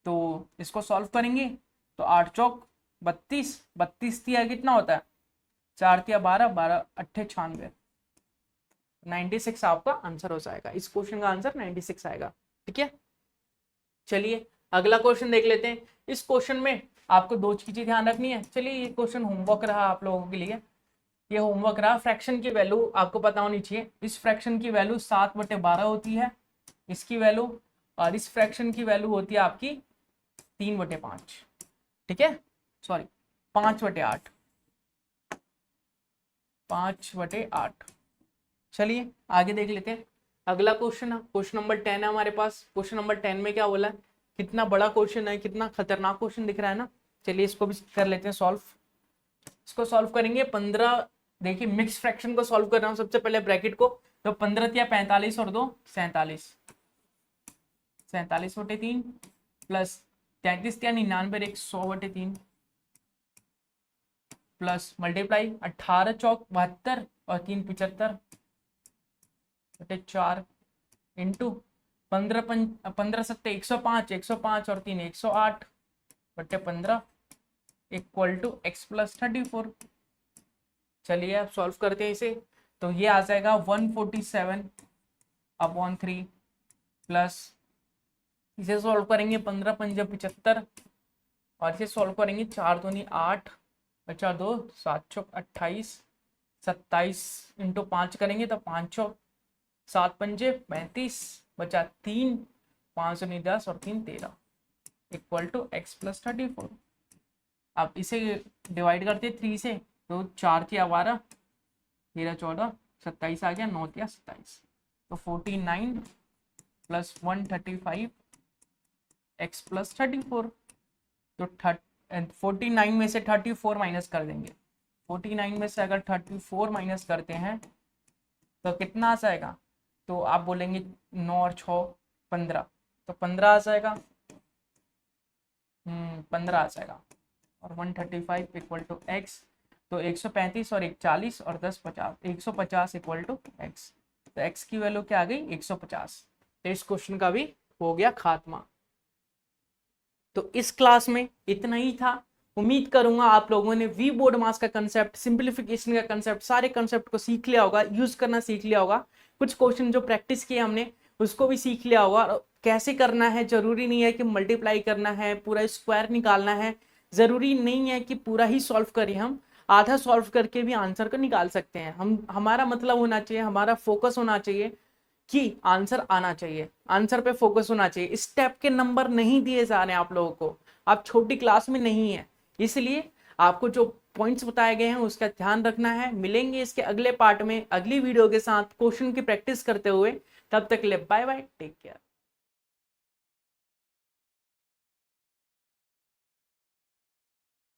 Speaker 1: तो इसको सॉल्व करेंगे तो 8 चौक 32, 32 तिया कितना होता है, 4 तिया 12, 12 8 96, 96 आपका आंसर हो जाएगा। इस क्वेश्चन का आंसर 96 आएगा, ठीक है। चलिए अगला क्वेश्चन देख लेते हैं। इस क्वेश्चन में आपको 2 चीजें ध्यान रखनी है। चलिए ये क्वेश्चन होमवर्क रहा आप लोगों के लिए, ये होमवर्क रहा। फ्रैक्शन की वैल्यू आपको पता होनी चाहिए। इस फ्रैक्शन की वैल्यू 7/12 होती है इसकी वैल्यू, और इस फ्रैक्शन की वैल्यू होती है आपकी 3/5, ठीक है, सॉरी 5/8, 5/8। चलिए आगे देख लेते हैं। अगला क्वेश्चन है, क्वेश्चन नंबर 10 है हमारे पास। क्वेश्चन नंबर 10 में क्या बोला है, कितना बड़ा क्वेश्चन है, कितना खतरनाक क्वेश्चन दिख रहा है ना। चलिए इसको भी कर लेते हैं सॉल्व। इसको सॉल्व करेंगे 15, देखिए मिक्स फ्रैक्शन को सॉल्व कर रहा हूँ सबसे पहले ब्रैकेट को, तो 15 तिया 45 और 2 47, 47/3 प्लस 33 तिया 99 एक 100/3 प्लस मल्टीप्लाई 18 चौक 72 और 3 75 4 इंटू 15 सत्ते 105, 105 और 3 108/15 इक्वल टू x प्लस 34। चलिए अब सॉल्व करते हैं इसे, तो ये आ जाएगा 147/3 प्लस, इसे सॉल्व करेंगे 15 पंजा 75 और इसे सॉल्व करेंगे 4 दूनी 8 बचा 2 7 चौक 28, 27 इंटू 5 करेंगे तो 5 चौक 7 पंजे 35 बचा 3, 5 दूनी 10 और 3 13 इक्वल टू x प्लस 34। अब इसे डिवाइड करते 3 से, तो 4 तिया 12, 13 14 27 आ गया, 9 तिया 27, तो 49 प्लस 135 x प्लस 34। तो 49 में से 34 माइनस कर देंगे, 49 में से अगर 34 माइनस करते हैं तो कितना आ जाएगा, तो आप बोलेंगे 9 और 6 15, तो 15 आ जाएगा, 15 आ जाएगा, और 135 इक्वल टू एक्स, तो 135 और 140 और 10 50, 150 इक्वल टू एक्स, तो एक्स की वैल्यू क्या आ गई 150। तो इस क्वेश्चन का भी हो गया खात्मा। तो इस क्लास में इतना ही था। उम्मीद करूंगा आप लोगों ने वी बोर्ड मास का कंसेप्ट, सिंप्लीफिकेशन का कंसेप्ट, सारे कंसेप्ट को सीख लिया होगा, यूज करना सीख लिया होगा। कुछ क्वेश्चन जो प्रैक्टिस किए हमने उसको भी सीख लिया होगा, कैसे करना है। जरूरी नहीं है कि मल्टीप्लाई करना है, पूरा स्क्वायर निकालना है, जरूरी नहीं है कि पूरा ही सॉल्व करें हम, आधा सॉल्व करके भी आंसर को निकाल सकते हैं हम। हमारा मतलब होना चाहिए, हमारा फोकस होना चाहिए कि आंसर आना चाहिए, आंसर पे फोकस होना चाहिए। स्टेप के नंबर नहीं दिए जा रहे हैं आप लोगों को, आप छोटी क्लास में नहीं है, इसलिए आपको जो पॉइंट्स बताए गए हैं उसका ध्यान रखना है। मिलेंगे इसके अगले पार्ट में अगली वीडियो के साथ क्वेश्चन की प्रैक्टिस करते हुए, तब तक ले बाय बाय, टेक केयर।